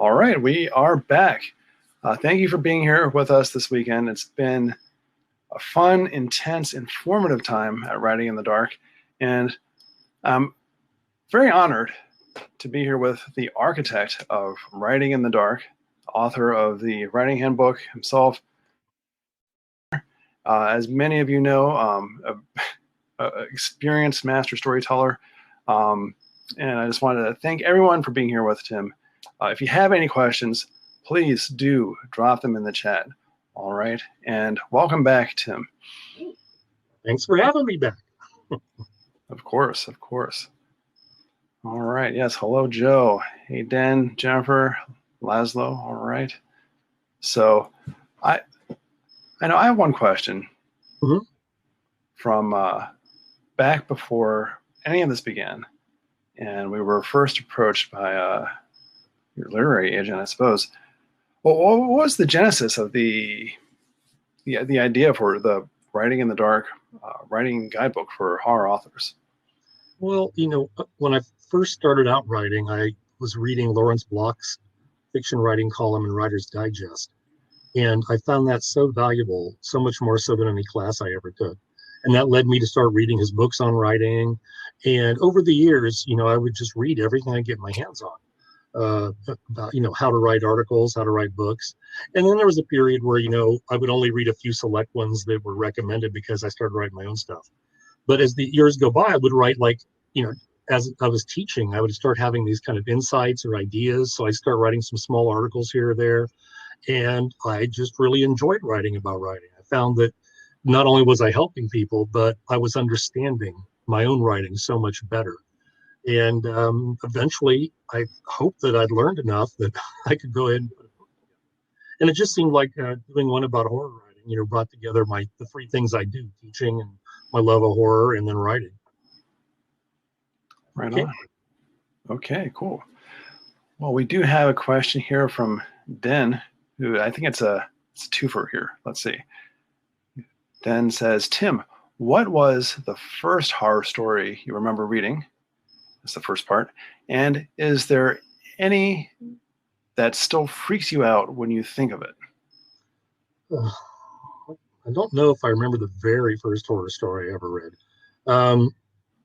All right, we are back. Thank you for being here with us this weekend. It's been a fun, intense, informative time at Writing in the Dark, and I'm very honored to be here with the architect of Writing in the Dark, author of the Writing Handbook himself. As many of you know, a experienced master storyteller, and I just wanted to thank everyone for being here with Tim. If you have any questions, please do drop them in the chat. All right, and welcome back, Tim. Thanks for having me back. Of course, of course. All right, yes, hello, Joe. Hey, Den, Jennifer, Laszlo, all right. So I know I have one question from back before any of this began, and we were first approached by your literary agent, I suppose. Well, what was the genesis of the idea for the Writing in the Dark writing guidebook for horror authors? Well, when I first started out writing, I was reading Lawrence Block's fiction writing column in Writer's Digest. And I found that so valuable, so much more so than any class I ever took. And that led me to start reading his books on writing. And over the years, I would just read everything I get my hands on. About how to write articles, how to write books. And then there was a period where I would only read a few select ones that were recommended because I started writing my own stuff. But as the years go by, I would write as I was teaching, I would start having these kind of insights or ideas. So I start writing some small articles here or there, and I just really enjoyed writing about writing. I found that not only was I helping people, but I was understanding my own writing so much better. And eventually, I hoped that I'd learned enough that I could go ahead and put a book together. And it just seemed like doing one about horror writing, brought together the three things I do: teaching and my love of horror, and then writing. Right on. Okay, cool. Well, we do have a question here from Den, who I think it's a twofer here. Let's see. Den says, Tim, what was the first horror story you remember reading? That's the first part. And is there any that still freaks you out when you think of it? I don't know if I remember the very first horror story I ever read.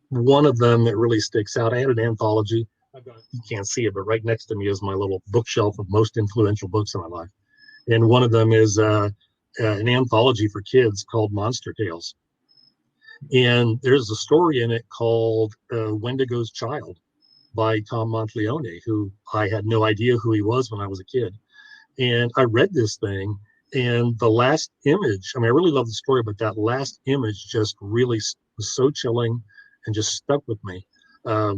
One of them that really sticks out, I had an anthology. You can't see it, but right next to me is my little bookshelf of most influential books in my life. And one of them is an anthology for kids called Monster Tales. And there's a story in it called Wendigo's Child by Tom Monteleone, who I had no idea who he was when I was a kid. And I read this thing, and the last image, I really love the story, but that last image just really was so chilling and just stuck with me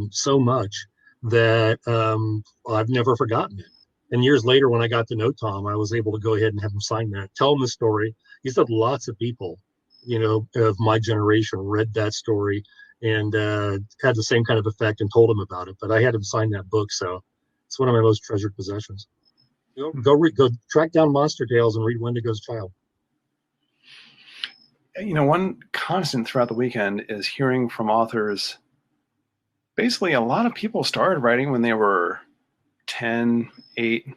so much that I've never forgotten it. And years later, when I got to know Tom, I was able to go ahead and have him sign that, tell him the story. He said lots of people of my generation read that story and had the same kind of effect and told him about it. But I had him sign that book, so it's one of my most treasured possessions. Go track down Monster Tales and read Wendigo's Child. One constant throughout the weekend is hearing from authors. Basically, a lot of people started writing when they were 10, 8,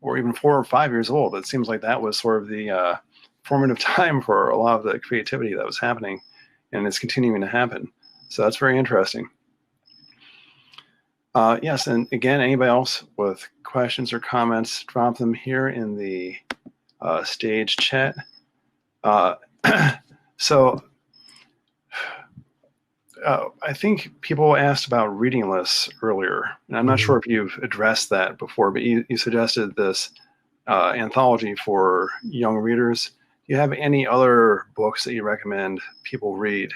or even 4 or 5 years old. It seems like that was sort of the formative time for a lot of the creativity that was happening, and it's continuing to happen. So that's very interesting. Yes, and again, anybody else with questions or comments, drop them here in the stage chat. So I think people asked about reading lists earlier, and I'm not sure if you've addressed that before, but you suggested this anthology for young readers. Do you have any other books that you recommend people read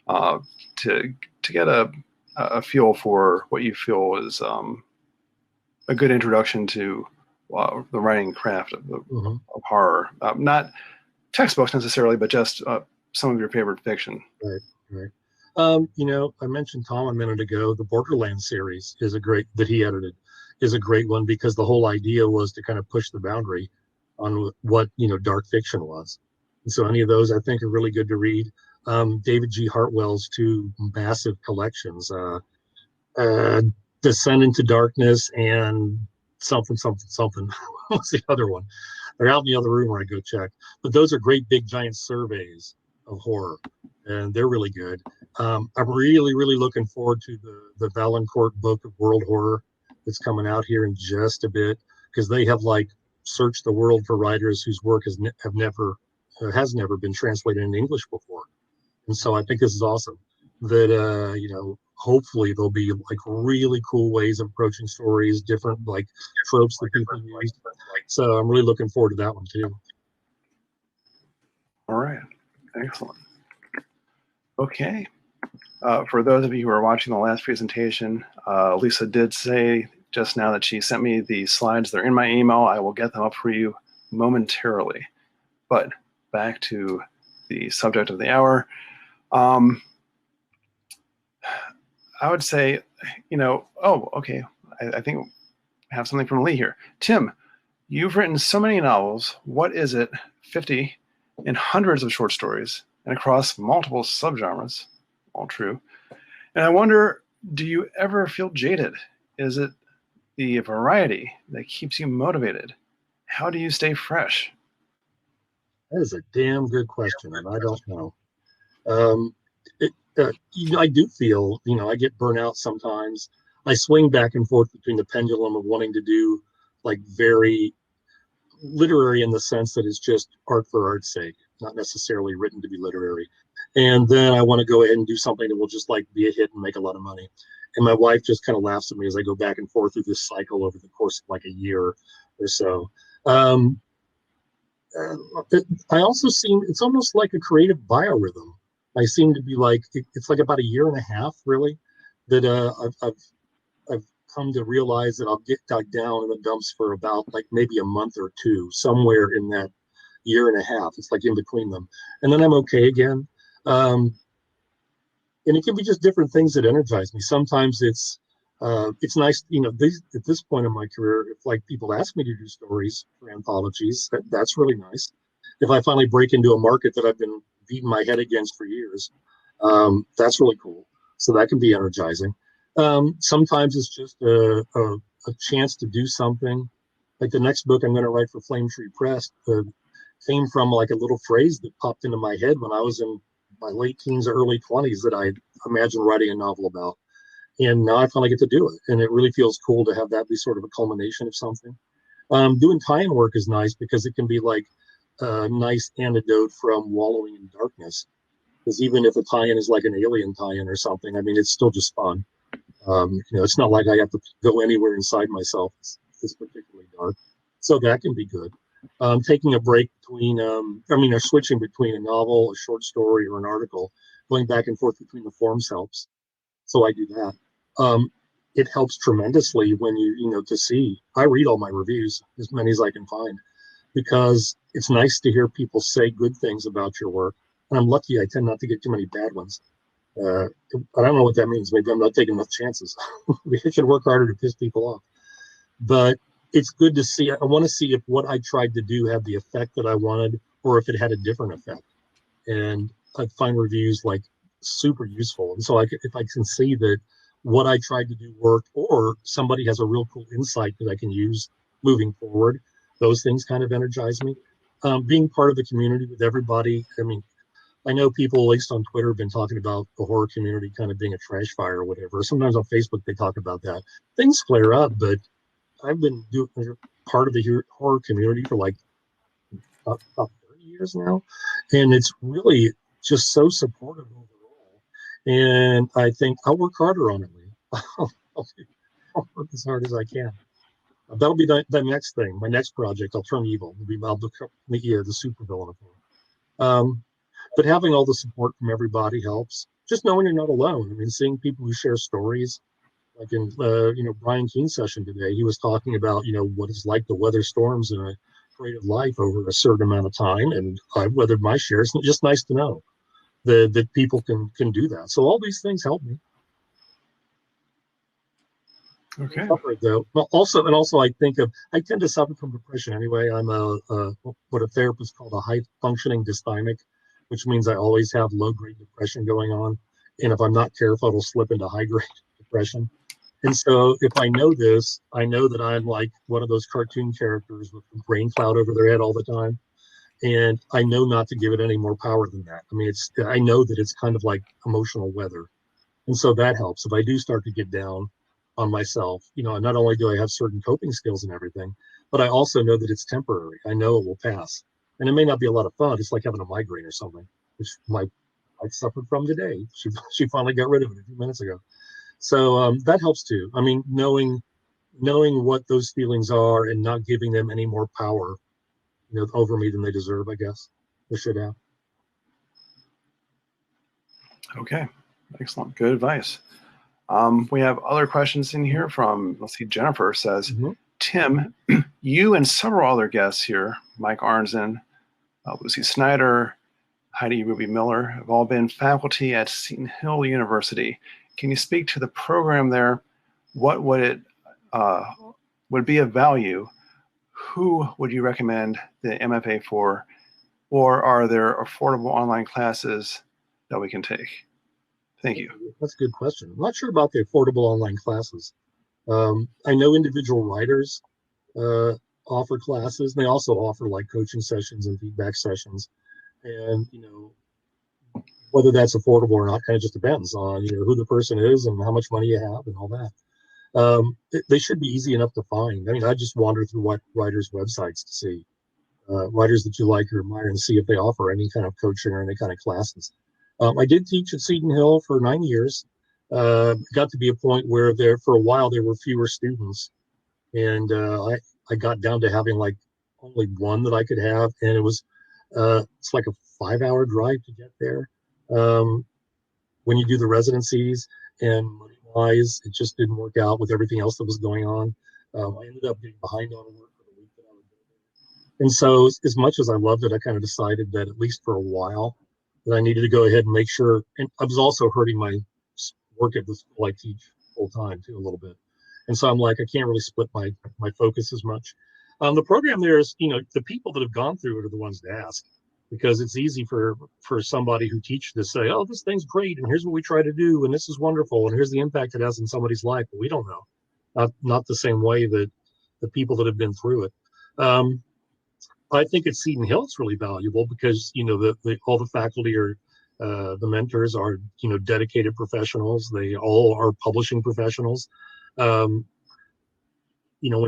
to get a feel for what you feel is a good introduction to the writing craft of horror? Not textbooks necessarily, but just some of your favorite fiction. Right. I mentioned Tom a minute ago. The Borderlands series that he edited is a great one, because the whole idea was to kind of push the boundary on what dark fiction was. And so any of those I think are really good to read. David G. Hartwell's two massive collections, Descent into Darkness and something, something, something. What's the other one? They're out in the other room where I go check. But those are great big giant surveys of horror, and they're really good. I'm really, really looking forward to the Valancourt book of world horror that's coming out here in just a bit, because they have like searched the world for writers whose work has never been translated in English before. And so I think this is awesome that, hopefully there'll be like really cool ways of approaching stories, different like tropes that people use. So I'm really looking forward to that one too. All right. Excellent. Okay. For those of you who are watching the last presentation, Lisa did say just now that she sent me the slides. They're in my email. I will get them up for you momentarily. But back to the subject of the hour. I would say, okay, I think I have something from Lee here. Tim, you've written so many novels. What is it, 50, and hundreds of short stories, and across multiple subgenres? All true. And I wonder, do you ever feel jaded? Is it the variety that keeps you motivated? How do you stay fresh? That is a damn good question, and I don't know. I do feel, I get burnt out sometimes. I swing back and forth between the pendulum of wanting to do like very literary in the sense that it's just art for art's sake, not necessarily written to be literary. And then I want to go ahead and do something that will just like be a hit and make a lot of money. And my wife just kind of laughs at me as I go back and forth through this cycle over the course of like a year or so. I also seem, it's almost like a creative biorhythm. I seem to be like, it's like about a year and a half, really, that I've come to realize that I'll get dug down in the dumps for about like maybe a month or two, somewhere in that year and a half. It's like in between them. And then I'm okay again. And it can be just different things that energize me. Sometimes it's nice, at this point in my career, if like people ask me to do stories for anthologies, that's really nice. If I finally break into a market that I've been beating my head against for years, that's really cool. So that can be energizing. Sometimes it's just a chance to do something. Like the next book I'm going to write for Flame Tree Press came from like a little phrase that popped into my head when I was in my late teens or early 20s that I imagined writing a novel about. And now I finally get to do it. And it really feels cool to have that be sort of a culmination of something. Doing tie-in work is nice because it can be like a nice antidote from wallowing in darkness. Because even if a tie-in is like an Alien tie-in or something, I mean, it's still just fun. It's not like I have to go anywhere inside myself. It's particularly dark. So that can be good. Taking a break between, or switching between a novel, a short story, or an article, going back and forth between the forms helps. So I do that. It helps tremendously when I read all my reviews, as many as I can find, because it's nice to hear people say good things about your work. And I'm lucky I tend not to get too many bad ones. I don't know what that means. Maybe I'm not taking enough chances. We should work harder to piss people off. But it's good to see. I want to see if what I tried to do had the effect that I wanted, or if it had a different effect. And I find reviews like super useful. And so if I can see that what I tried to do worked, or somebody has a real cool insight that I can use moving forward, those things kind of energize me. Being part of the community with everybody. I mean, I know people, at least on Twitter, have been talking about the horror community kind of being a trash fire or whatever. Sometimes on Facebook, they talk about that. Things flare up, but I've been part of the horror community for like about 30 years now. And it's really just so supportive overall. And I think I'll work harder on it, Lee. I'll work as hard as I can. That'll be the next thing. My next project, I'll turn evil. I'll become the supervillain of horror. But having all the support from everybody helps. Just knowing you're not alone. I mean, seeing people who share stories, like in Brian Keene's session today, he was talking about what it's like to weather storms in a creative life over a certain amount of time, and I've weathered my share. It's just nice to know that people can do that. So all these things help me. Okay. Though. Also, I tend to suffer from depression anyway. I'm what a therapist called a high functioning dysthymic, which means I always have low grade depression going on, and if I'm not careful, it'll slip into high grade depression. And so if I know this, I know that I'm like one of those cartoon characters with the brain cloud over their head all the time. And I know not to give it any more power than that. I mean, I know that it's kind of like emotional weather. And so that helps. If I do start to get down on myself, not only do I have certain coping skills and everything, but I also know that it's temporary. I know it will pass. And it may not be a lot of fun. It's like having a migraine or something, which I suffered from today. She finally got rid of it a few minutes ago. So that helps too. I mean, knowing what those feelings are and not giving them any more power, over me than they deserve, I guess. They should have. Okay, excellent. Good advice. We have other questions in here from, let's see, Jennifer says, Tim, you and several other guests here, Mike Arnzen, Lucy Snyder, Heidi Ruby Miller, have all been faculty at Seton Hill University. Can you speak to the program there? What would it would be of value? Who would you recommend the MFA for? Or are there affordable online classes that we can take? Thank you. That's a good question. I'm not sure about the affordable online classes. I know individual writers offer classes, and they also offer like coaching sessions and feedback sessions. And, whether that's affordable or not kind of just depends on, who the person is and how much money you have and all that. They should be easy enough to find. I mean, I just wander through writers' websites to see writers that you like or admire and see if they offer any kind of coaching or any kind of classes. I did teach at Seton Hill for 9 years. Got to be a point where for a while there were fewer students, and I got down to having like only one that I could have, and it's like a 5-hour drive to get there. When you do the residencies, and money-wise, it just didn't work out with everything else that was going on. I ended up getting behind on work for the week that I was there. And so as much as I loved it, I kind of decided that at least for a while that I needed to go ahead and make sure. And I was also hurting my work at the school I teach full time too a little bit. And so I'm like, I can't really split my focus as much. The program there is, the people that have gone through it are the ones to ask, because it's easy for somebody who teaches to say, oh, this thing's great, and here's what we try to do, and this is wonderful, and here's the impact it has in somebody's life. But we don't know. Not the same way that the people that have been through it. I think at Seton Hill it's really valuable because all the faculty are the mentors are dedicated professionals. They all are publishing professionals. When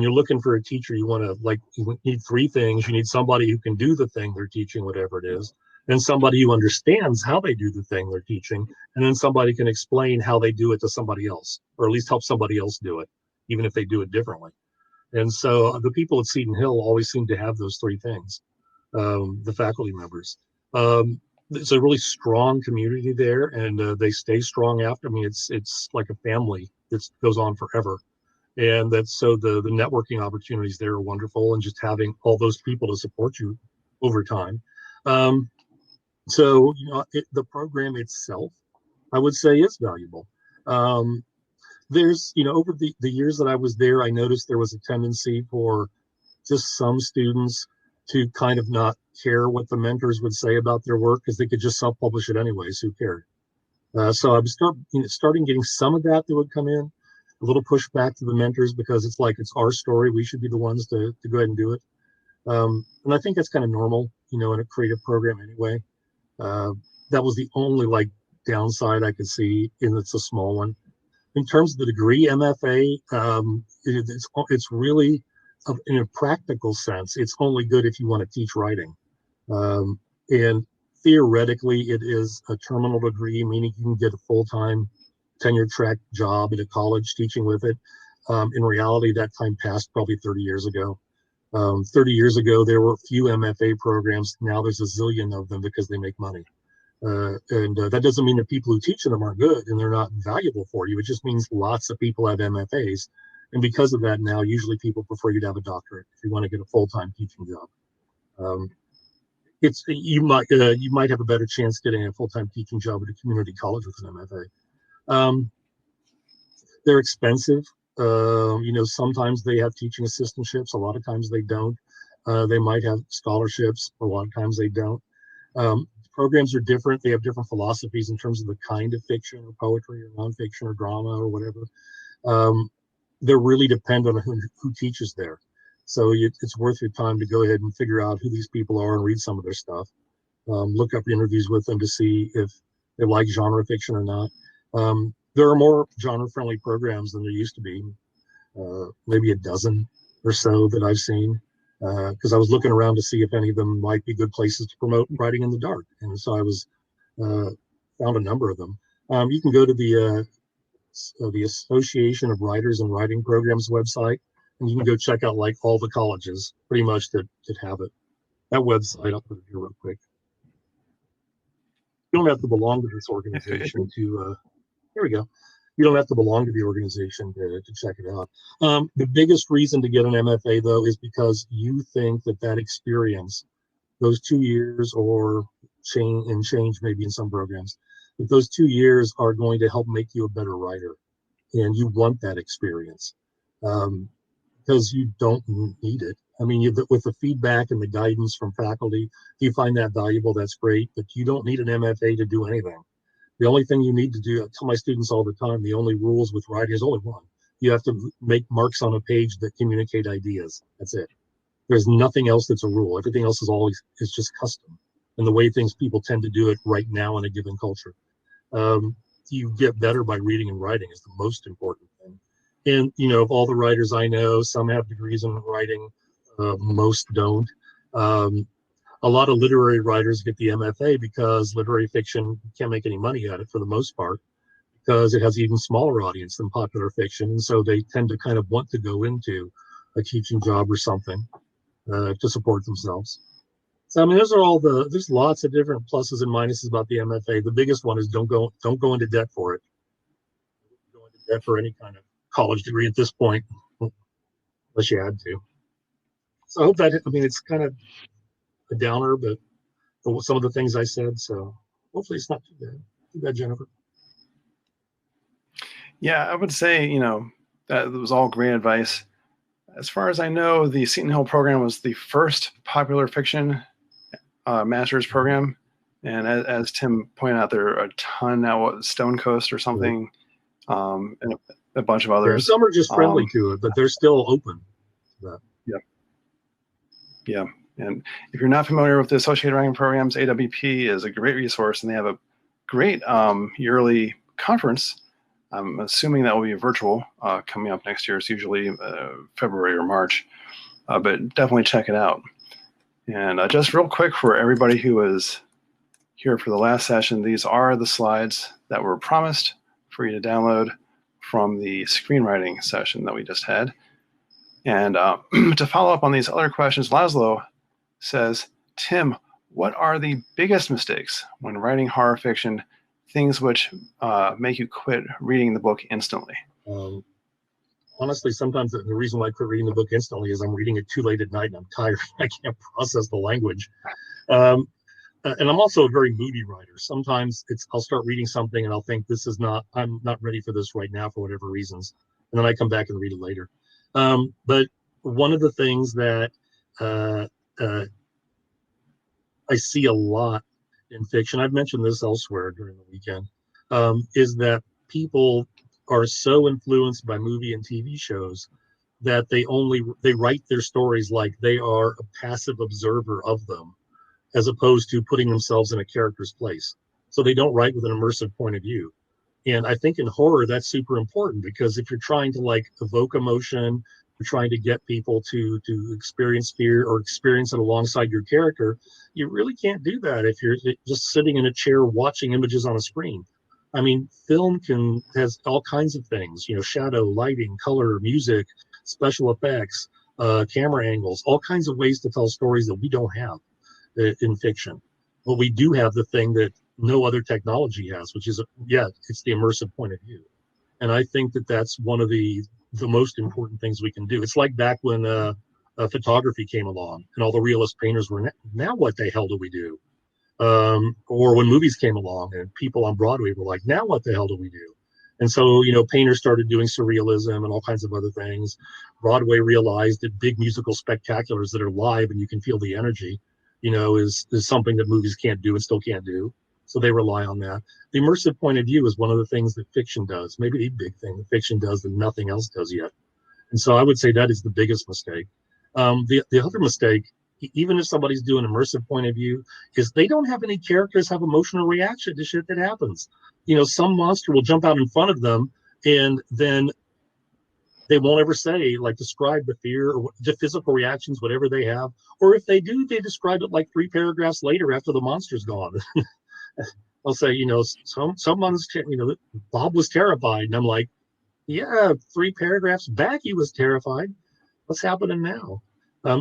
you're looking for a teacher, you need three things. You need somebody who can do the thing they're teaching, whatever it is, then somebody who understands how they do the thing they're teaching, and then somebody can explain how they do it to somebody else, or at least help somebody else do it, even if they do it differently. And so the people at Seton Hill always seem to have those three things, the faculty members. It's a really strong community there, and they stay strong after. I mean, it's like a family that goes on forever. And so the networking opportunities there are wonderful, and just having all those people to support you over time. So the program itself, I would say, is valuable. There's over the years that I was there, I noticed there was a tendency for just some students to kind of not care what the mentors would say about their work because they could just self-publish it anyways. Who cared? So I was starting getting some of that would come in, a little pushback to the mentors because it's like it's our story. We should be the ones to go ahead and do it. And I think that's kind of normal, in a creative program anyway. That was the only downside I could see, and it's a small one. In terms of the degree, MFA, it's really, in a practical sense, it's only good if you want to teach writing. And theoretically, it is a terminal degree, meaning you can get a full-time tenure-track job at a college teaching with it. In reality, that time passed probably 30 years ago. 30 years ago, there were few MFA programs. Now there's a zillion of them because they make money. And that doesn't mean that people who teach them aren't good and they're not valuable for you. It just means lots of people have MFAs. And because of that, now usually people prefer you to have a doctorate if you want to get a full-time teaching job. You might have a better chance getting a full-time teaching job at a community college with an MFA. They're expensive. Sometimes they have teaching assistantships. A lot of times they don't. They might have scholarships. A lot of times they don't. Programs are different. They have different philosophies in terms of the kind of fiction or poetry or nonfiction or drama or whatever. Um, they really depend on who teaches there. So it's worth your time to go ahead and figure out who these people are and read some of their stuff. Look up interviews with them to see if they like genre fiction or not. There are more genre-friendly programs than there used to be, maybe a dozen or so that I've seen, because I was looking around to see if any of them might be good places to promote writing in the dark. And so I was found a number of them. You can go to the Association of Writers and Writing Programs website, and you can go check out like all the colleges pretty much that have it. That website, I'll put it here real quick. You don't have to belong to this organization to, here we go. You don't have to belong to the organization to check it out. The biggest reason to get an MFA, though, is because you think that experience, those 2 years or change maybe in some programs, that those 2 years are going to help make you a better writer. And you want that experience because you don't need it. I mean, with the feedback and the guidance from faculty, if you find that valuable, that's great, but you don't need an MFA to do anything. The only thing you need to do, I tell my students all the time, the only rules with writing is only one. You have to make marks on a page that communicate ideas. That's it. There's nothing else that's a rule. Everything else is just custom and the way people tend to do it right now in a given culture. You get better by reading and writing is the most important thing. And, of all the writers I know, some have degrees in writing, most don't. A lot of literary writers get the MFA because literary fiction can't make any money at it for the most part, because it has an even smaller audience than popular fiction. And so they tend to kind of want to go into a teaching job or something to support themselves. So, I mean, there's lots of different pluses and minuses about the MFA. The biggest one is don't go into debt for it. Don't go into debt for any kind of college degree at this point, unless you had to. So I hope it's kind of a downer, but some of the things I said, so hopefully it's not too bad. Too bad, Jennifer. Yeah, I would say, that was all great advice. As far as I know, the Seton Hill program was the first popular fiction master's program. And as Tim pointed out, there are a ton now, Stone Coast or something, and a bunch of others. Yeah, some are just friendly to it, but they're still open to that. Yeah. And if you're not familiar with the Associated Writing Programs, AWP is a great resource, and they have a great yearly conference. I'm assuming that will be virtual coming up next year. It's usually February or March, but definitely check it out. And just real quick for everybody who was here for the last session, these are the slides that were promised for you to download from the screenwriting session that we just had. And to follow up on these other questions, Laszlo says, Tim, what are the biggest mistakes when writing horror fiction, things which make you quit reading the book instantly? Honestly, sometimes the reason why I quit reading the book instantly is I'm reading it too late at night and I'm tired. I can't process the language. And I'm also a very moody writer. Sometimes I'll start reading something and I'll think I'm not ready for this right now for whatever reasons. And then I come back and read it later. But one of the things that I see a lot in fiction, I've mentioned this elsewhere during the weekend, is that people are so influenced by movie and TV shows that they write their stories like they are a passive observer of them, as opposed to putting themselves in a character's place. So they don't write with an immersive point of view. And I think in horror, that's super important, because if you're trying to evoke emotion, you're trying to get people to experience fear or experience it alongside your character, you really can't do that if you're just sitting in a chair watching images on a screen. I mean, film has all kinds of things, shadow, lighting, color, music, special effects, camera angles, all kinds of ways to tell stories that we don't have in fiction. But we do have the thing that no other technology has, which is, it's the immersive point of view. And I think that that's one of the most important things we can do. It's like back when photography came along and all the realist painters were, now what the hell do we do? Or when movies came along and people on Broadway were like, now what the hell do we do? And so, painters started doing surrealism and all kinds of other things. Broadway realized that big musical spectaculars that are live and you can feel the energy, is something that movies can't do and still can't do. So they rely on that. The immersive point of view is one of the things that fiction does, maybe the big thing that fiction does that nothing else does yet. And so I would say that is the biggest mistake. The other mistake, even if somebody's doing immersive point of view, is they don't have any characters have emotional reaction to shit that happens. Some monster will jump out in front of them, and then they won't ever say, like, describe the fear or the physical reactions, whatever they have. Or if they do, they describe it like 3 paragraphs later after the monster's gone. I'll say, someone's, Bob was terrified. And I'm like, yeah, 3 paragraphs back, he was terrified. What's happening now?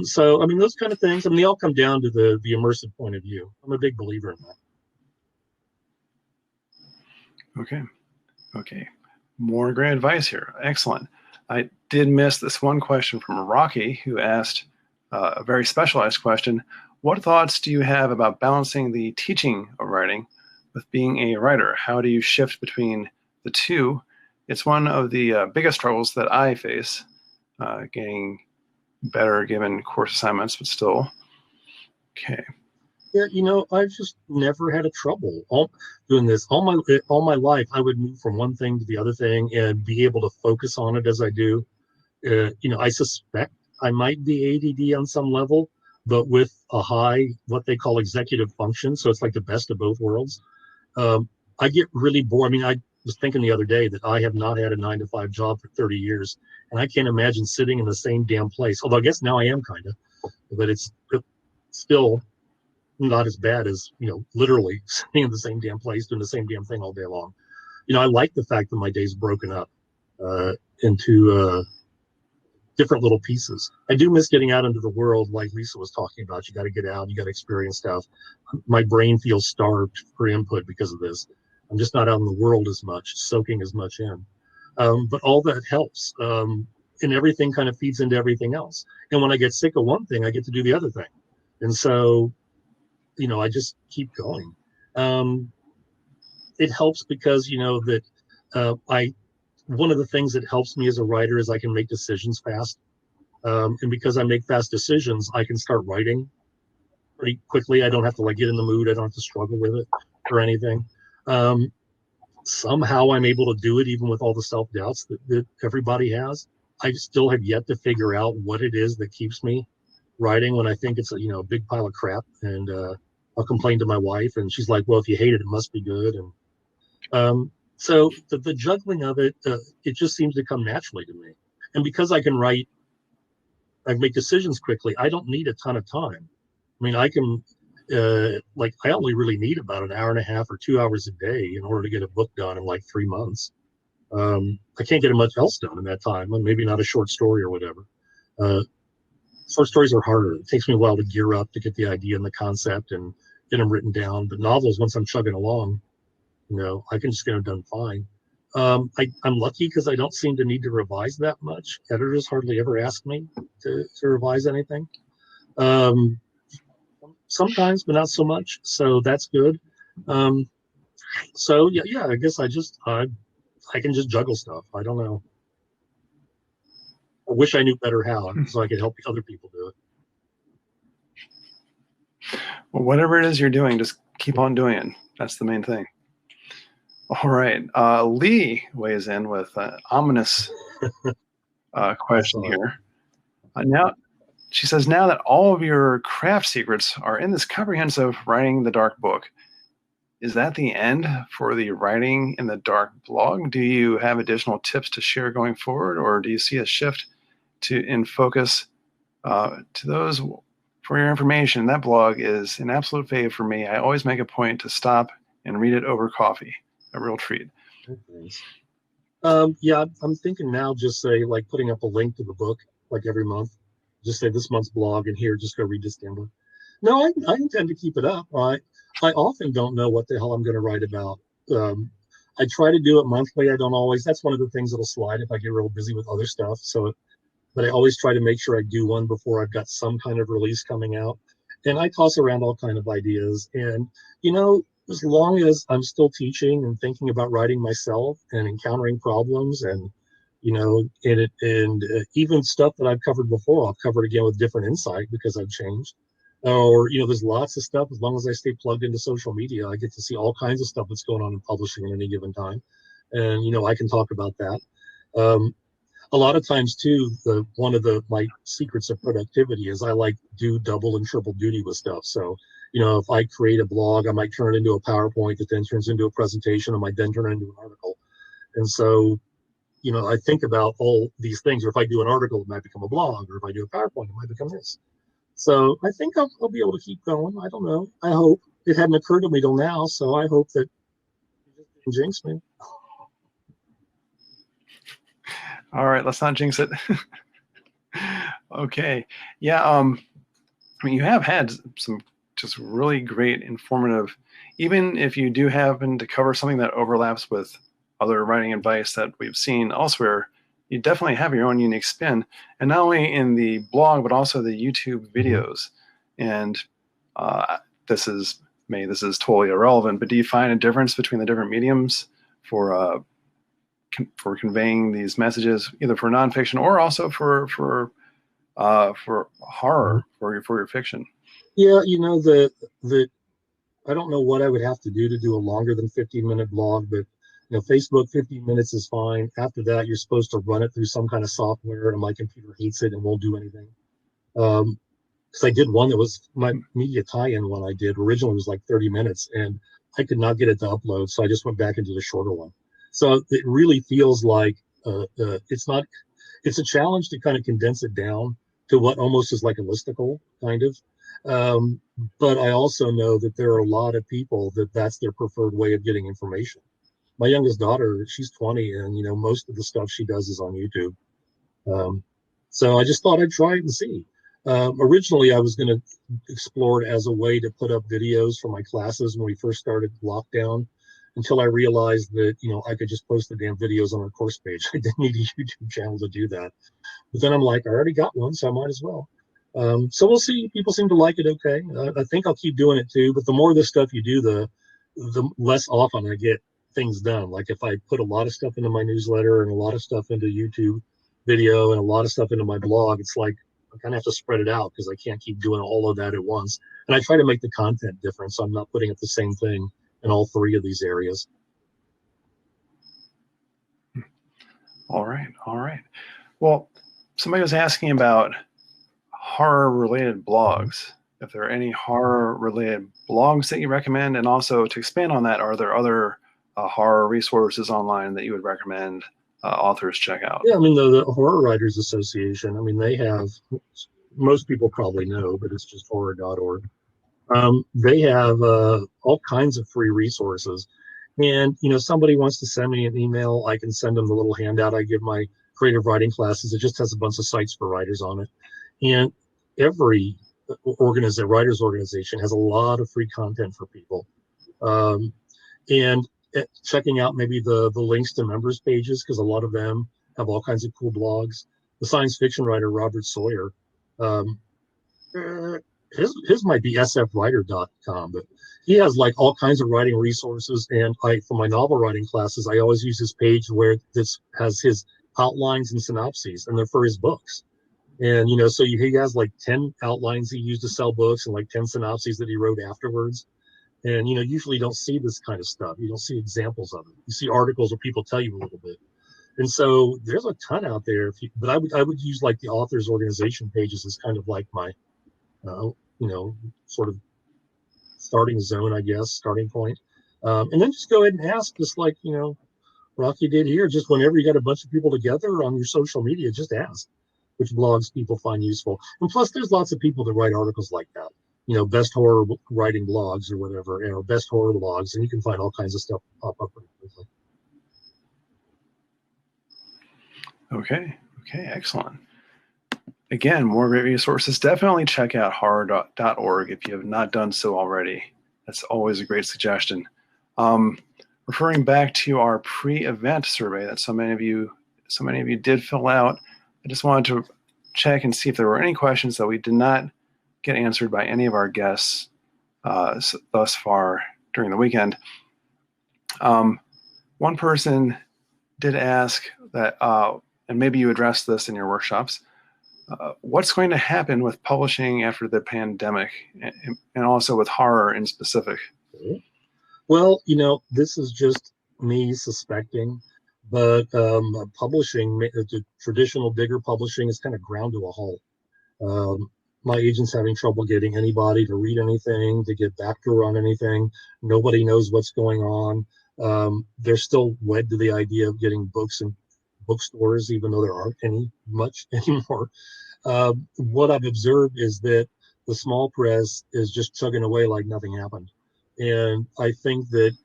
So, I mean, those kind of things, they all come down to the immersive point of view. I'm a big believer in that. Okay. More great advice here. Excellent. I did miss this one question from Rocky, who asked a very specialized question. What thoughts do you have about balancing the teaching of writing with being a writer? How do you shift between the two? It's one of the biggest struggles that I face, getting better given course assignments, but still. Okay. Yeah, I've just never had a trouble doing this. All my life, I would move from one thing to the other thing and be able to focus on it as I do. I suspect I might be ADD on some level, but with a high, what they call executive function. So it's like the best of both worlds. I get really bored. I mean, I was thinking the other day that I have not had a 9-to-5 job for 30 years, and I can't imagine sitting in the same damn place. Although I guess now I am kind of, but it's still not as bad as, literally sitting in the same damn place doing the same damn thing all day long. I like the fact that my day's broken up into different little pieces. I do miss getting out into the world, like Lisa was talking about. You got to get out, you got to experience stuff. My brain feels starved for input because of this. I'm just not out in the world as much, soaking as much in. But all that helps. And everything kind of feeds into everything else. And when I get sick of one thing, I get to do the other thing. And so, I just keep going. It helps because, that one of the things that helps me as a writer is I can make decisions fast. And because I make fast decisions, I can start writing pretty quickly. I don't have to get in the mood. I don't have to struggle with it or anything. Somehow I'm able to do it even with all the self-doubts that everybody has. I still have yet to figure out what it is that keeps me writing when I think it's a big pile of crap. And I'll complain to my wife, and she's like, well, if you hate it, it must be good. And so the juggling of it, it just seems to come naturally to me. And because I can write, I make decisions quickly, I don't need a ton of time. I mean, I can, I only really need about an hour and a half or 2 hours a day in order to get a book done in 3 months. I can't get much else done in that time, maybe not a short story or whatever. Short stories are harder. It takes me a while to gear up to get the idea and the concept and get them written down. But novels, once I'm chugging along, I can just get them done fine. I'm lucky because I don't seem to need to revise that much. Editors hardly ever ask me to revise anything. Sometimes, but not so much. So that's good. So yeah, I guess I can just juggle stuff. I don't know. I wish I knew better how, so I could help other people do it. Well, whatever it is you're doing, just keep on doing it. That's the main thing. All right. Lee weighs in with an ominous question here. Now, she says, now that all of your craft secrets are in this comprehensive Writing the Dark book, is that the end for the Writing in the Dark blog? Do you have additional tips to share going forward, or do you see a shift in focus to those for your information? That blog is an absolute fave for me. I always make a point to stop and read it over coffee. A real treat. Yeah, I'm thinking now, just say putting up a link to the book every month. Just say this month's blog, and here, just go read this damn book. No, I intend to keep it up. I often don't know what the hell I'm going to write about. I try to do it monthly. I don't always. That's one of the things that'll slide if I get real busy with other stuff. So, but I always try to make sure I do one before I've got some kind of release coming out. And I toss around all kind of ideas. And as long as I'm still teaching and thinking about writing myself and encountering problems and, even stuff that I've covered before, I'll cover it again with different insight because I've changed. Or, there's lots of stuff. As long as I stay plugged into social media, I get to see all kinds of stuff that's going on in publishing at any given time. And, I can talk about that. Um, a lot of times too, one of my secrets of productivity is I like do double and triple duty with stuff. So, if I create a blog, I might turn it into a PowerPoint that then turns into a presentation. I might then turn it into an article. And so, I think about all these things. Or if I do an article, it might become a blog. Or if I do a PowerPoint, it might become this. So I think I'll be able to keep going. I don't know. I hope. It hadn't occurred to me till now. So I hope that you just didn't jinx me. All right, let's not jinx it. Okay. Yeah. I mean, you have had some just really great, informative, even if you do happen to cover something that overlaps with other writing advice that we've seen elsewhere, you definitely have your own unique spin. And not only in the blog, but also the YouTube videos. And this is totally irrelevant, but do you find a difference between the different mediums for conveying these messages, either for nonfiction or also for horror, for your fiction? Yeah, the I don't know what I would have to do a longer than 15-minute blog, but Facebook 15 minutes is fine. After that, you're supposed to run it through some kind of software, and my computer hates it and won't do anything. Because I did one that was my media tie-in one I did originally was like 30 minutes, and I could not get it to upload, so I just went back into the shorter one. So it really feels like it's a challenge to kind of condense it down to what almost is like a listicle kind of. Um, but I also know that there are a lot of people that that's their preferred way of getting information. My youngest daughter, she's 20, and most of the stuff she does is on YouTube. Um, so I just thought I'd try it and see. Originally, I was going to explore it as a way to put up videos for my classes when we first started lockdown, until I realized that I could just post the damn videos on our course page. I didn't need a YouTube channel to do that. But then I'm like, I already got one, so I might as well. So we'll see. People seem to like it. Okay, I think I'll keep doing it too. But the more of this stuff you do, the less often I get things done. Like if I put a lot of stuff into my newsletter and a lot of stuff into YouTube video and a lot of stuff into my blog, it's like I kind of have to spread it out because I can't keep doing all of that at once. And I try to make the content different, so I'm not putting up the same thing in all three of these areas. All right, all right. Well, somebody was asking about horror-related blogs. If there are any horror-related blogs that you recommend, and also to expand on that, are there other horror resources online that you would recommend authors check out? Yeah, I mean the Horror Writers Association. I mean they have, most people probably know, but it's just horror.org. They have all kinds of free resources. And, somebody wants to send me an email, I can send them the little handout I give my creative writing classes. It just has a bunch of sites for writers on it. And every writers organization has a lot of free content for people. Um, and checking out maybe the links to members pages, because a lot of them have all kinds of cool blogs. The science fiction writer, Robert Sawyer, um, his might be sfwriter.com, but he has like all kinds of writing resources. And for my novel writing classes, I always use his page where this has his outlines and synopses, and they're for his books. And so he has like 10 outlines he used to sell books and like 10 synopses that he wrote afterwards. And usually you don't see this kind of stuff. You don't see examples of it. You see articles where people tell you a little bit. And so there's a ton out there. But I would use like the authors organization pages as kind of like my sort of starting zone, I guess, starting point. And then just go ahead and ask, just like, Rocky did here. Just whenever you got a bunch of people together on your social media, just ask which blogs people find useful. And plus, there's lots of people that write articles like that. Best horror writing blogs or whatever, best horror blogs, and you can find all kinds of stuff pop up pretty quickly. Okay, excellent. Again, more great resources. Definitely check out horror.org if you have not done so already. That's always a great suggestion. Referring back to our pre-event survey that so many of you did fill out, I just wanted to check and see if there were any questions that we did not get answered by any of our guests thus far during the weekend. One person did ask that, and maybe you addressed this in your workshops, what's going to happen with publishing after the pandemic, and also with horror in specific? Well, this is just me suspecting, but publishing, the traditional bigger publishing is kind of ground to a halt. Um, my agent's having trouble getting anybody to read anything, to get back to run anything. Nobody knows what's going on. They're still wed to the idea of getting books in bookstores, even though there aren't any much anymore. What I've observed is that the small press is just chugging away like nothing happened. And I think that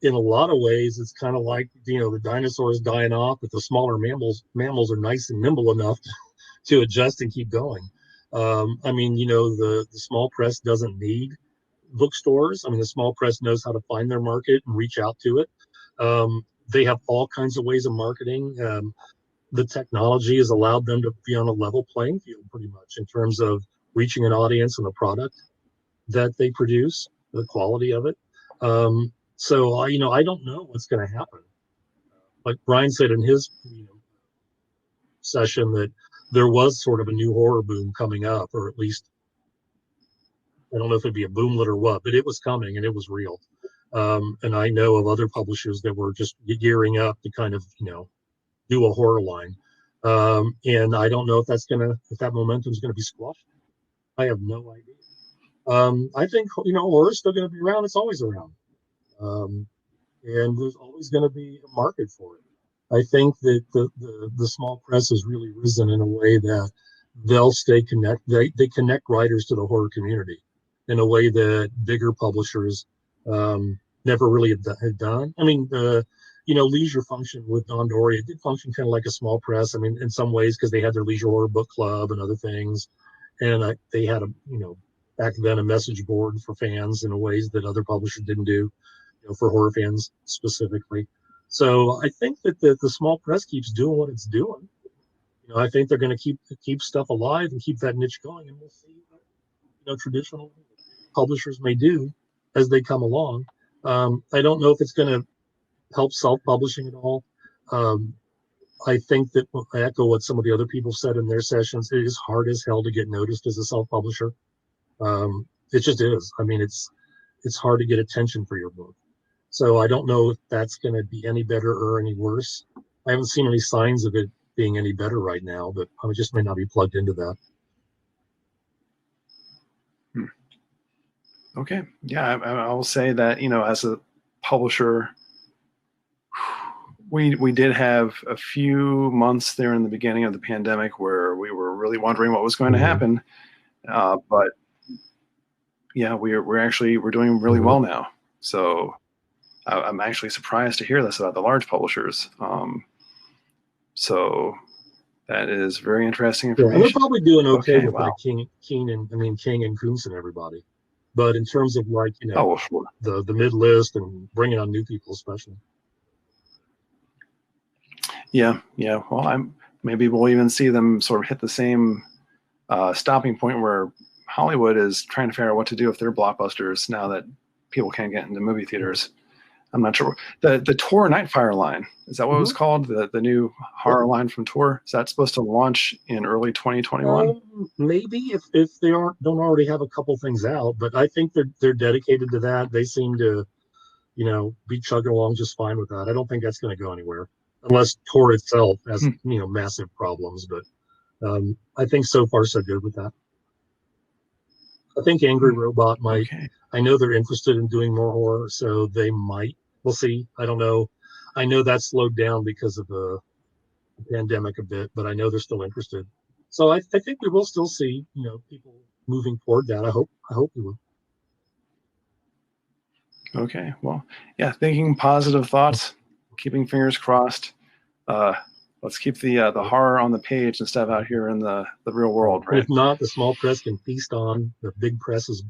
in a lot of ways, it's kind of like, the dinosaurs dying off, but the smaller mammals are nice and nimble enough to adjust and keep going. I mean, the small press doesn't need bookstores. I mean, the small press knows how to find their market and reach out to it. They have all kinds of ways of marketing. The technology has allowed them to be on a level playing field pretty much in terms of reaching an audience and the product that they produce, the quality of it. So I don't know what's going to happen. Like Brian said in his session, that there was sort of a new horror boom coming up, or at least I don't know if it'd be a boomlet or what, but it was coming and it was real. And I know of other publishers that were just gearing up to kind of do a horror line. And I don't know if that momentum is gonna be squashed. I have no idea. I think horror's still gonna be around. It's always around, and there's always gonna be a market for it. I think that the small press has really risen in a way that they'll stay they connect writers to the horror community in a way that bigger publishers never really had done. I mean, Leisure function with Don Dory, it did function kind of like a small press. I mean, in some ways, because they had their Leisure Horror Book Club and other things. And they had back then a message board for fans in ways that other publishers didn't do, for horror fans specifically. So I think that the small press keeps doing what it's doing. I think they're going to keep stuff alive and keep that niche going, and we'll see what traditional publishers may do as they come along. I don't know if it's going to help self-publishing at all. I think that I echo what some of the other people said in their sessions. It is hard as hell to get noticed as a self-publisher. It just is. I mean, it's hard to get attention for your book. So I don't know if that's going to be any better or any worse. I haven't seen any signs of it being any better right now, but I just may not be plugged into that. Okay. Yeah, I will say that, as a publisher, we did have a few months there in the beginning of the pandemic where we were really wondering what was going to happen. But yeah, we're doing really well now. So I'm actually surprised to hear this about the large publishers. So that is very interesting information. Yeah, they're probably doing okay with like King and Kuntz and everybody. But in terms of like, sure. the mid list and bringing on new people, especially. Yeah. Well, maybe we'll even see them sort of hit the same stopping point where Hollywood is trying to figure out what to do with their blockbusters now that people can't get into movie theaters. I'm not sure. The Tor Nightfire line, is that what it was called? The new horror line from Tor? Is that supposed to launch in early 2021? Maybe if they don't already have a couple things out, but I think they're dedicated to that. They seem to, be chugging along just fine with that. I don't think that's going to go anywhere unless Tor itself has massive problems. But I think so far so good with that. I think Angry Robot might. Okay. I know they're interested in doing more horror, so they might. We'll see. I don't know. I know that slowed down because of the pandemic a bit, but I know they're still interested. So I think we will still see, people moving toward that. I hope we will. Okay. Well, yeah. Thinking positive thoughts, keeping fingers crossed. Let's keep the horror on the page instead of out here in the real world, right? If not, the small press can feast on the big press's,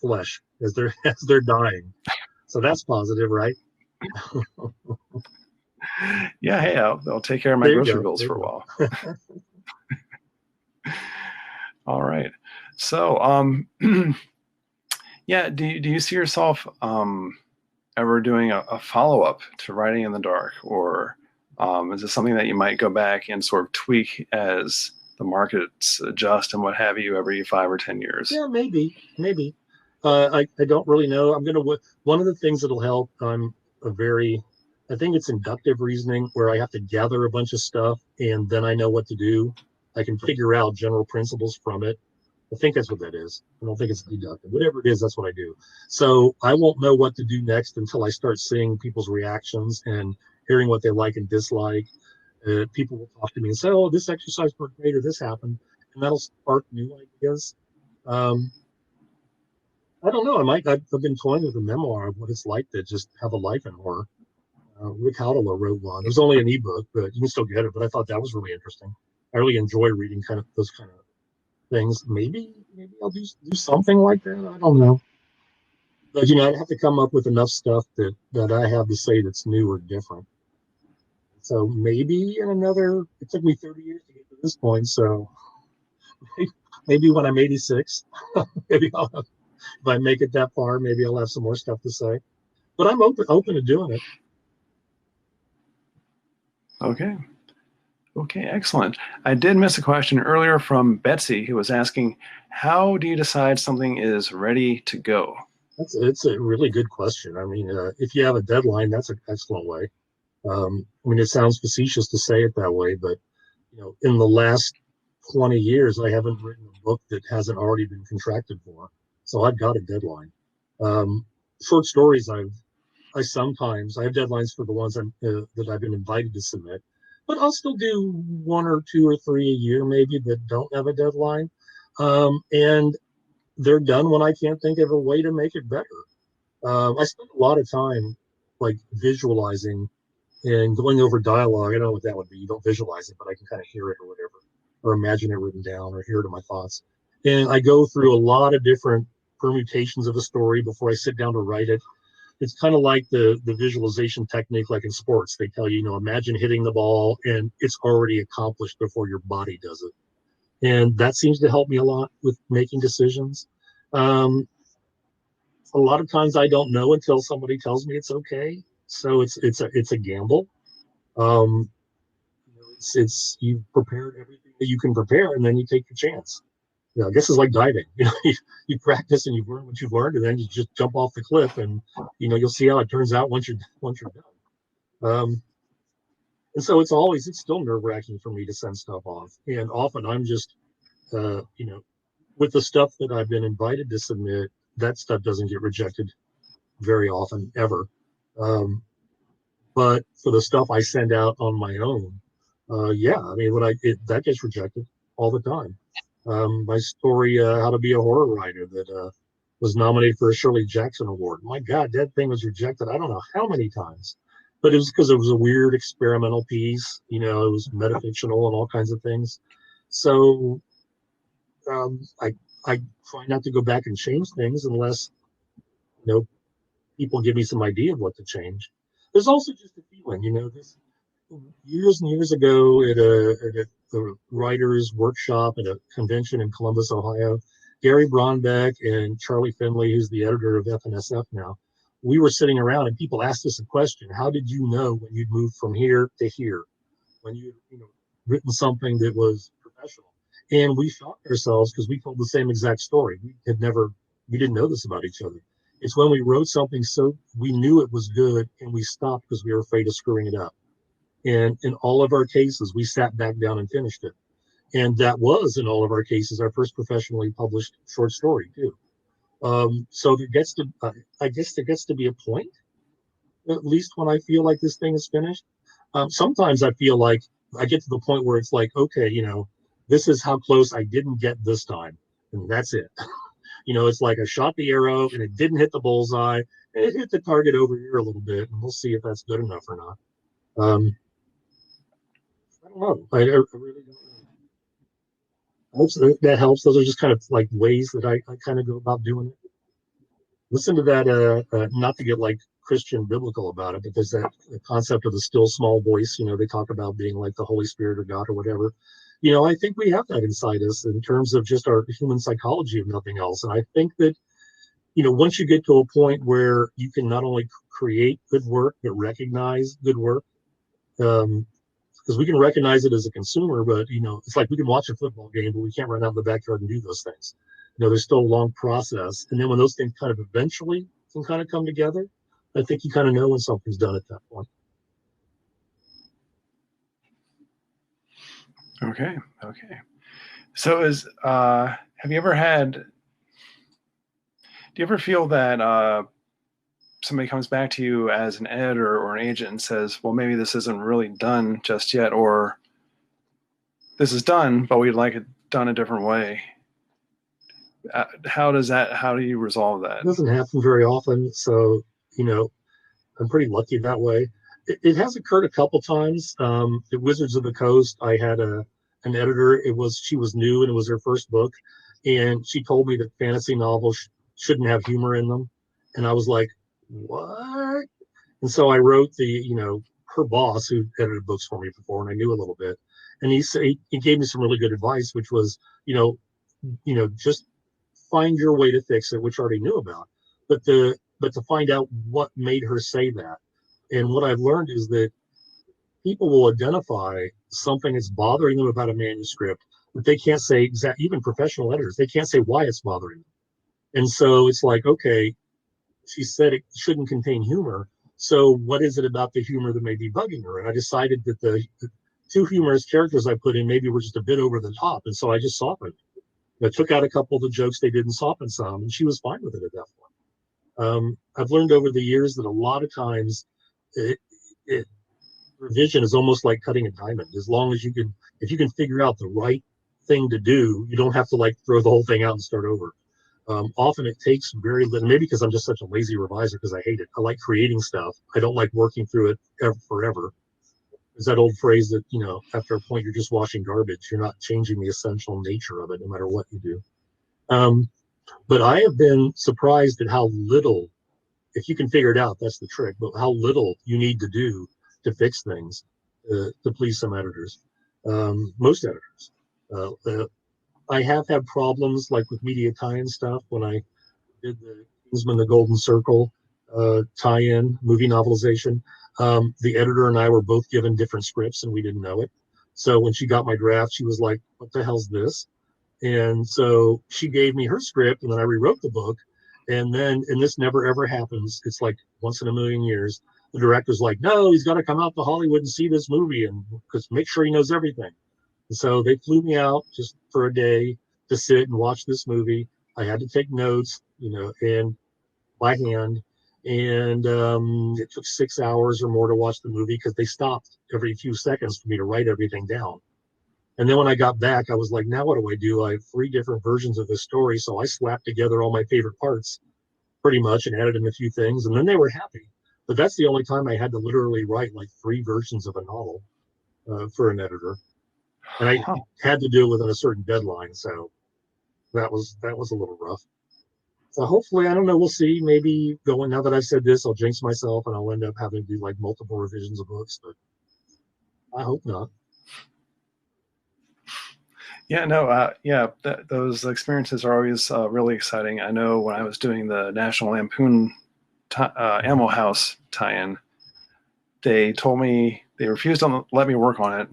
flesh as they're dying. So that's positive, right? Yeah. Hey, I'll take care of my grocery bills for a while. All right. So, yeah. Do you see yourself ever doing a follow-up to Writing in the Dark, or is this something that you might go back and sort of tweak as the markets adjust and what have you every 5 or 10 years. Yeah, maybe. I don't really know. One of the things that'll help. I think it's inductive reasoning where I have to gather a bunch of stuff and then I know what to do. I can figure out general principles from it. I think that's what that is. I don't think it's deductive. Whatever it is, that's what I do. So I won't know what to do next until I start seeing people's reactions and hearing what they like and dislike. People will talk to me and say, "Oh, this exercise worked great," or "This happened," and that'll spark new ideas. Um, I don't know. I've been toying with a memoir of what it's like to just have a life in horror. Rick Howdler wrote one. It was only an ebook, but you can still get it. But I thought that was really interesting. I really enjoy reading kind of those kind of things. Maybe I'll do something like that. I don't know. But I'd have to come up with enough stuff that I have to say that's new or different. So maybe it took me 30 years to get to this point. So maybe when I'm 86, maybe if I make it that far, maybe I'll have some more stuff to say. But I'm open to doing it. Okay. Okay, excellent. I did miss a question earlier from Betsy, who was asking, how do you decide something is ready to go? It's a really good question. I mean, if you have a deadline, that's an excellent way. It sounds facetious to say it that way, but in the last 20 years, I haven't written a book that hasn't already been contracted for. So I've got a deadline. Short stories, I have deadlines for the ones that I've been invited to submit, but I'll still do one or two or three a year, maybe, that don't have a deadline. And they're done when I can't think of a way to make it better. I spend a lot of time like visualizing and going over dialogue. I don't know what that would be. You don't visualize it, but I can kind of hear it or whatever, or imagine it written down or hear it in my thoughts. And I go through a lot of different permutations of a story before I sit down to write it. It's kind of like the visualization technique, like in sports. They tell you, imagine hitting the ball and it's already accomplished before your body does it. And that seems to help me a lot with making decisions. Um, a lot of times I don't know until somebody tells me it's okay. So it's a gamble. Um, it's you've prepared everything that you can prepare, and then you take your chance. I guess it's like diving. You practice and you've learned what you've learned, and then you just jump off the cliff, and you'll see how it turns out once you're done. And so it's still nerve wracking for me to send stuff off, and often I'm just with the stuff that I've been invited to submit, that stuff doesn't get rejected very often ever. Um, but for the stuff I send out on my own, yeah, I mean, that gets rejected all the time. My story, How to Be a Horror Writer, that was nominated for a Shirley Jackson Award. My God, that thing was rejected. I don't know how many times, but it was because it was a weird experimental piece. It was metafictional and all kinds of things. So I try not to go back and change things unless people give me some idea of what to change. There's also just a feeling, this years and years ago at a writers workshop at a convention in Columbus, Ohio, Gary Bronbeck and Charlie Finley, who's the editor of FNSF now, we were sitting around and people asked us a question: how did you know when you'd moved from here to here, when you written something that was professional? And we shocked ourselves because we told the same exact story. We didn't know this about each other. It's when we wrote something so we knew it was good and we stopped because we were afraid of screwing it up. And in all of our cases, we sat back down and finished it. And that was, in all of our cases, our first professionally published short story, too. So I guess there gets to be a point, at least when I feel like this thing is finished. Sometimes I feel like I get to the point where it's like, okay, this is how close I didn't get this time. And that's it. It's like I shot the arrow and it didn't hit the bullseye. It hit the target over here a little bit, and we'll see if that's good enough or not. I don't know. I really don't know. I hope that helps. Those are just kind of like ways that I kind of go about doing it. Listen to that, not to get like Christian biblical about it, because that the concept of the still small voice, they talk about being like the Holy Spirit or God or whatever. I think we have that inside us in terms of just our human psychology, if nothing else. And I think that, once you get to a point where you can not only create good work, but recognize good work, because we can recognize it as a consumer, but it's like we can watch a football game, but we can't run out in the backyard and do those things. There's still a long process, and then when those things kind of eventually can kind of come together, I think you kind of know when something's done at that point. Okay. So have you ever had? Do you ever feel that somebody comes back to you as an editor or an agent and says, well, maybe this isn't really done just yet, or this is done, but we'd like it done a different way? How do you resolve that? It doesn't happen very often. So, I'm pretty lucky that way. It has occurred a couple times. At Wizards of the Coast, I had an editor. She was new and it was her first book. And she told me that fantasy novels shouldn't have humor in them. And I was like, what? And so I wrote her boss who edited books for me before, and I knew a little bit. And he gave me some really good advice, which was, just find your way to fix it, which I already knew about. But to find out what made her say that. And what I've learned is that people will identify something that's bothering them about a manuscript, but they can't say even professional editors, they can't say why it's bothering them. And so it's like, okay, she said it shouldn't contain humor. So what is it about the humor that may be bugging her? And I decided that the two humorous characters I put in maybe were just a bit over the top. And so I just softened. I took out a couple of the jokes they did and softened some, and she was fine with it at that point. I've learned over the years that a lot of times revision is almost like cutting a diamond. As long as if you can figure out the right thing to do, you don't have to throw the whole thing out and start over. Often it takes very little, maybe because I'm just such a lazy reviser because I hate it. I like creating stuff. I don't like working through it forever. There's that old phrase that, after a point, you're just washing garbage. You're not changing the essential nature of it, no matter what you do. But I have been surprised at how little, if you can figure it out, that's the trick, but how little you need to do to fix things to please some editors, most editors. I have had problems with media tie-in stuff when I did the Kingsman: The Golden Circle tie-in movie novelization. The editor and I were both given different scripts and we didn't know it. So when she got my draft, she was like, what the hell's this? And so she gave me her script and then I rewrote the book. And this never ever happens. It's like once in a million years. The director's like, no, he's got to come out to Hollywood and see this movie and because make sure he knows everything. And so they flew me out just for a day to sit and watch this movie. I had to take notes, and by hand. And it took 6 hours or more to watch the movie because they stopped every few seconds for me to write everything down. And then when I got back, I was like, now what do I do? I have 3 different versions of the story. So I slapped together all my favorite parts pretty much and added in a few things. And then they were happy. But that's the only time I had to literally write 3 versions of a novel for an editor. And I had to do it within a certain deadline. So that was a little rough. So hopefully, I don't know, we'll see. Maybe now that I've said this, I'll jinx myself and I'll end up having to do multiple revisions of books, but I hope not. Yeah, no, those experiences are always really exciting. I know when I was doing the National Lampoon Animal House tie-in, they told me they refused to let me work on it,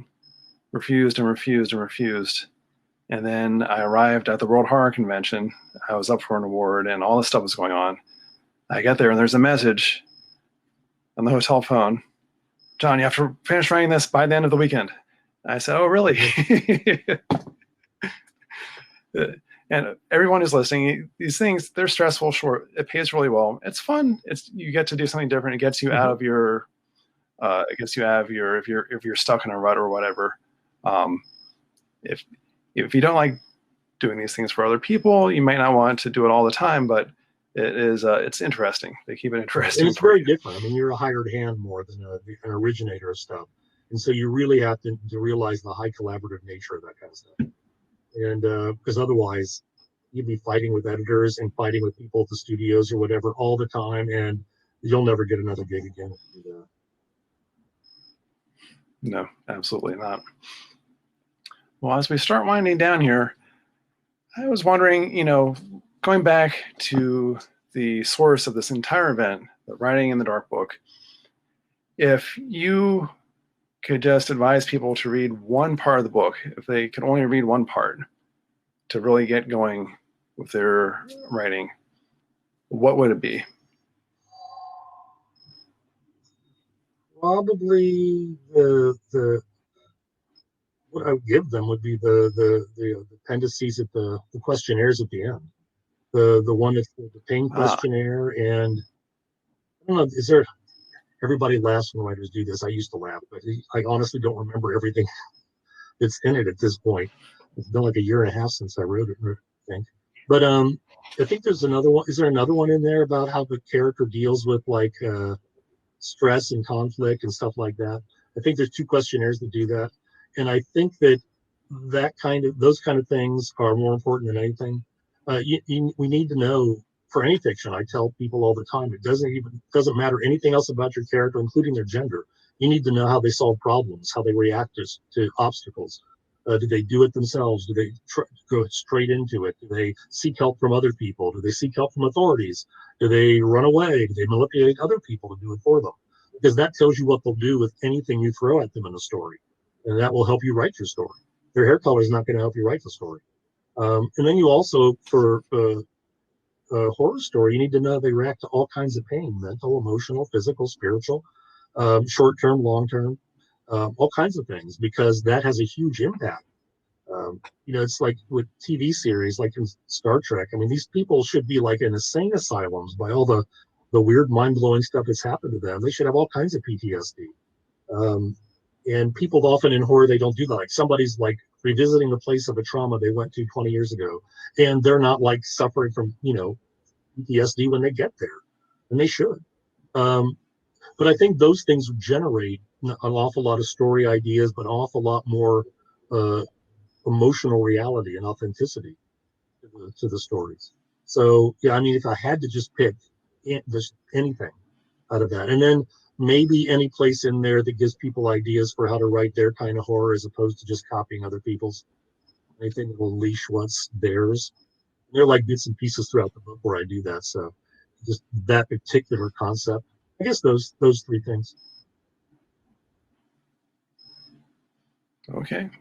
refused. And then I arrived at the World Horror Convention. I was up for an award and all this stuff was going on. I get there and there's a message on the hotel phone. John, you have to finish writing this by the end of the weekend. I said, oh, really? And everyone is listening. These things, they're stressful, sure. It pays really well. It's fun. You get to do something different. It gets you out of your, if you're stuck in a rut or whatever. If you don't like doing these things for other people, you might not want to do it all the time, but it's interesting. They keep it interesting. And it's very different. I mean, you're a hired hand more than an originator of stuff. And so you really have to realize the high collaborative nature of that kind of stuff. And because otherwise you'd be fighting with editors and fighting with people at the studios or whatever all the time. And you'll never get another gig again if you do that. No, absolutely not. Well, as we start winding down here, I was wondering, going back to the source of this entire event, the Writing in the Dark book, if you could just advise people to read one part of the book, if they could only read one part to really get going with their writing, what would it be? Probably the what I would give them would be the appendices at the questionnaires at the end. The one that's the pain Ah, questionnaire, and I don't know, is there, everybody laughs when writers do this. I used to laugh, but I honestly don't remember everything that's in it at this point. It's been like a year and a half since I wrote it, I think. But I think there's another one. Is there another one in there about how the character deals with like stress and conflict and stuff like that? I think there's two questionnaires that do that, and I think that those kind of things are more important than anything. We need to know for any fiction. I tell people all the time, it doesn't matter anything else about your character, including their gender. You need to know how they solve problems, how they react to obstacles. Do they do it themselves? Do they go straight into it? Do they seek help from other people? Do they seek help from authorities? Do they run away? Do they manipulate other people to do it for them? Because that tells you what they'll do with anything you throw at them in a story, and that will help you write your story. Their hair color is not going to help you write the story. And then you also, for a horror story, you need to know they react to all kinds of pain: mental, emotional, physical, spiritual, short term, long term, all kinds of things, because that has a huge impact. It's like with TV series, like in Star Trek. I mean, these people should be like in insane asylums by all the weird, mind blowing stuff that's happened to them. They should have all kinds of PTSD. Um, and people often in horror, they don't do that. Like somebody's like revisiting the place of a trauma they went to 20 years ago, and they're not like suffering from PTSD when they get there, and they should. Um, but I think those things generate an awful lot of story ideas, but an awful lot more uh, emotional reality and authenticity to the stories. So yeah, I mean, if I had to just pick just anything out of that, and then maybe any place in there that gives people ideas for how to write their kind of horror as opposed to just copying other people's. Anything that will unleash what's theirs. And there are like bits and pieces throughout the book where I do that. So just that particular concept. I guess those three things.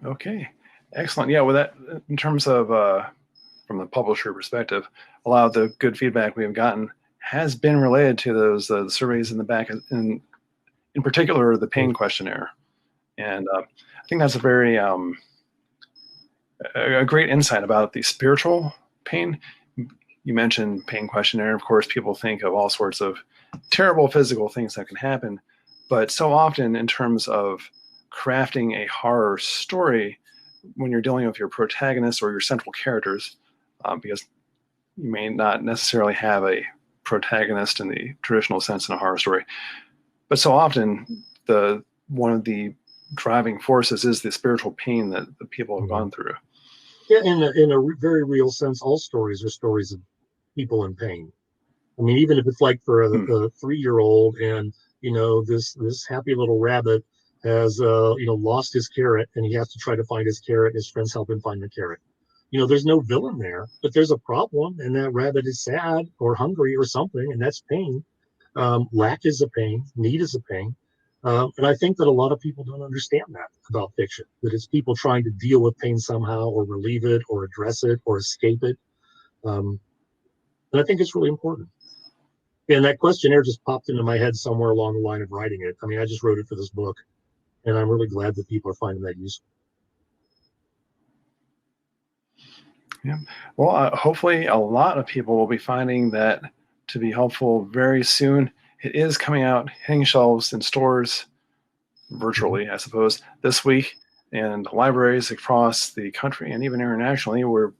okay, excellent. Yeah, with that, in terms of from the publisher perspective, a lot of the good feedback we have gotten has been related to those surveys in the back, in particular the pain questionnaire, and I think that's a great insight about the spiritual pain. You mentioned pain questionnaire. Of course, people think of all sorts of terrible physical things that can happen, but so often in terms of crafting a horror story, when you're dealing with your protagonist or your central characters, because you may not necessarily have a protagonist in the traditional sense in a horror story, but so often the one of the driving forces is the spiritual pain that the people have Mm-hmm. gone through. Yeah, in a very real sense, all stories are stories of people in pain. I mean, even if it's like for Hmm. a 3-year-old, and this happy little rabbit has lost his carrot, and he has to try to find his carrot. His friends help him find the carrot. There's no villain there, but there's a problem, and that rabbit is sad or hungry or something, and that's pain. Lack is a pain. Need is a pain. And I think that a lot of people don't understand that about fiction, that it's people trying to deal with pain somehow, or relieve it, or address it, or escape it. Um, and I think it's really important. And that questionnaire just popped into my head somewhere along the line of writing it. I mean, I just wrote it for this book, and I'm really glad that people are finding that useful. Yeah. Well, hopefully a lot of people will be finding that to be helpful very soon. It is coming out, hitting shelves in stores virtually, I suppose, this week, and libraries across the country and even internationally. We're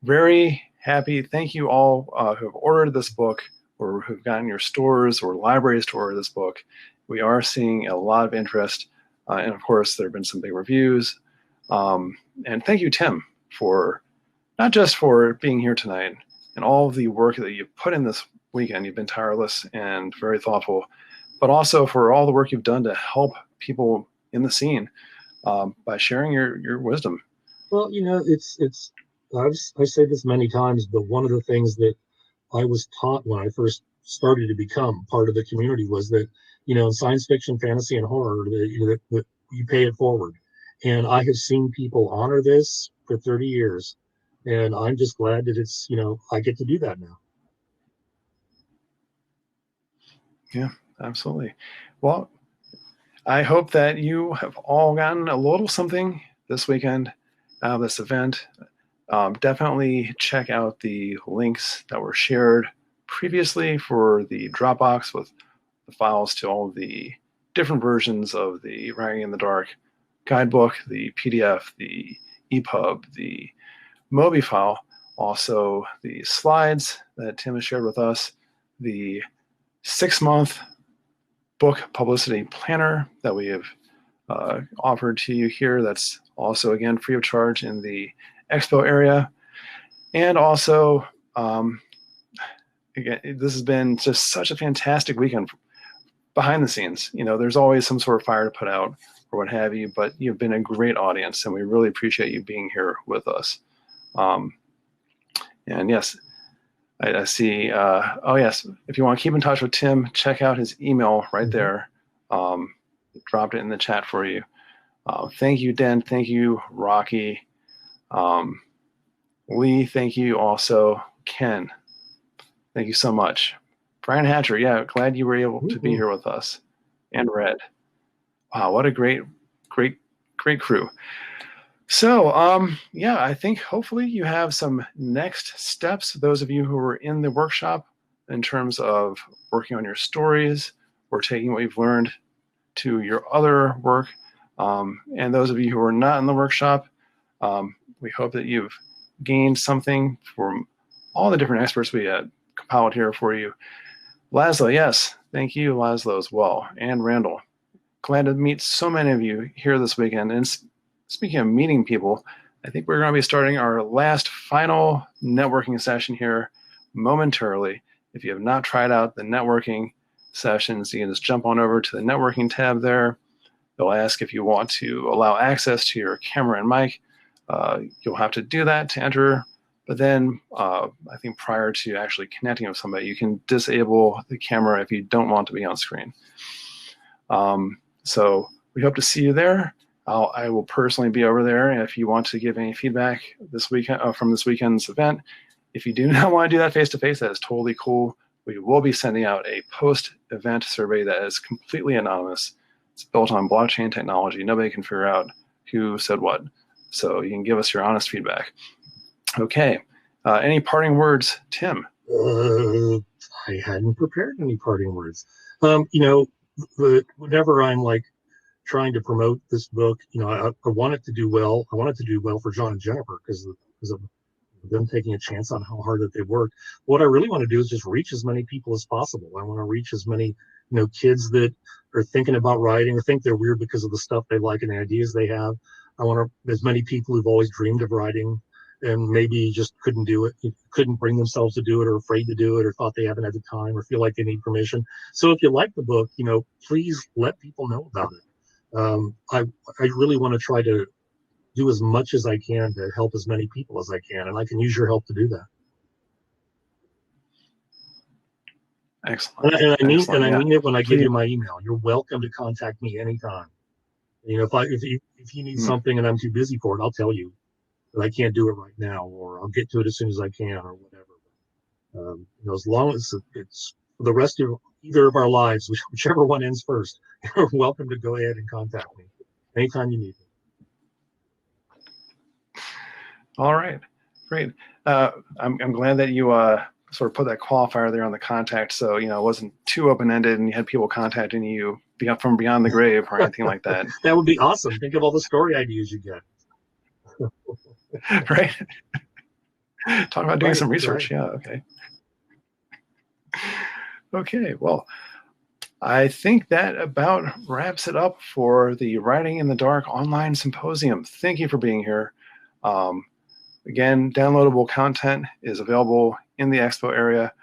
very happy. Thank you all who have ordered this book or who've gotten your stores or libraries to order this book. We are seeing a lot of interest. And of course, there have been some big reviews. And thank you, Tim, for not just for being here tonight and all of the work that you've put in this weekend. You've been tireless and very thoughtful, but also for all the work you've done to help people in the scene by sharing your wisdom. Well, it's I say this many times, but one of the things that I was taught when I first started to become part of the community was that, in science fiction, fantasy, and horror, you pay it forward. And I have seen people honor this for 30 years. And I'm just glad that it's, I get to do that now. Yeah, absolutely. Well, I hope that you have all gotten a little something this weekend out of this event. Definitely check out the links that were shared previously for the Dropbox with the files to all the different versions of the Writing in the Dark guidebook, the PDF, the EPUB, the Mobi file, also the slides that Tim has shared with us, the 6-month book publicity planner that we have offered to you here. That's also, again, free of charge in the expo area. And also, again, this has been just such a fantastic weekend behind the scenes. There's always some sort of fire to put out or what have you, but you've been a great audience, and we really appreciate you being here with us. And yes, I see. Oh, yes. If you want to keep in touch with Tim, check out his email right there. Dropped it in the chat for you. Thank you, Den. Thank you, Rocky. Lee, thank you also. Ken, thank you so much. Brian Hatcher, yeah, glad you were able to be here with us. And Red. Wow, what a great crew. So, yeah, I think hopefully you have some next steps, those of you who are in the workshop, in terms of working on your stories or taking what you've learned to your other work. And those of you who are not in the workshop, we hope that you've gained something from all the different experts we had compiled here for you. Laszlo, yes, thank you, Laszlo, as well, and Randall. Glad to meet so many of you here this weekend. And speaking of meeting people, I think we're going to be starting our last final networking session here momentarily. If you have not tried out the networking sessions, you can just jump on over to the networking tab there. They'll ask if you want to allow access to your camera and mic. You'll have to do that to enter. But then I think prior to actually connecting with somebody, you can disable the camera if you don't want to be on screen. So we hope to see you there. I will personally be over there if you want to give any feedback this weekend from this weekend's event. If you do not want to do that face-to-face, that is totally cool. We will be sending out a post-event survey that is completely anonymous. It's built on blockchain technology. Nobody can figure out who said what. So you can give us your honest feedback. Okay. Any parting words, Tim? I hadn't prepared any parting words. Whenever I'm like trying to promote this book, I want it to do well. I want it to do well for John and Jennifer because of them taking a chance on how hard that they worked. What I really want to do is just reach as many people as possible. I want to reach as many, kids that are thinking about writing or think they're weird because of the stuff they like and the ideas they have. I want as many people who've always dreamed of writing and maybe just couldn't do it, couldn't bring themselves to do it, or afraid to do it, or thought they haven't had the time, or feel like they need permission. So if you like the book, please let people know about it. I really want to try to do as much as I can to help as many people as I can, and I can use your help to do that. Excellent. And I mean it when I give you my email. You're welcome to contact me anytime. If you need something and I'm too busy for it, I'll tell you that I can't do it right now, or I'll get to it as soon as I can, or whatever. As long as it's for the rest of either of our lives, whichever one ends first, you're welcome to go ahead and contact me anytime you need me. All right, great. I'm glad that you sort of put that qualifier there on the contact, so it wasn't too open-ended and you had people contacting you from beyond the grave or anything like that. That would be awesome. Think of all the story ideas you get. Right. Talk about doing some research. Right. Yeah. Okay. Okay. Well, I think that about wraps it up for the Writing in the Dark online symposium. Thank you for being here. Again, downloadable content is available in the expo area.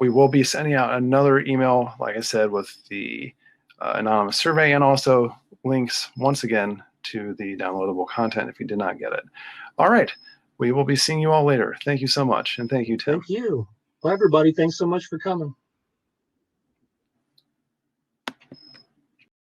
We will be sending out another email, like I said, with the anonymous survey and also links once again to the downloadable content if you did not get it. All right. We will be seeing you all later. Thank you so much. And thank you, Tim. Thank you. Well, everybody, thanks so much for coming.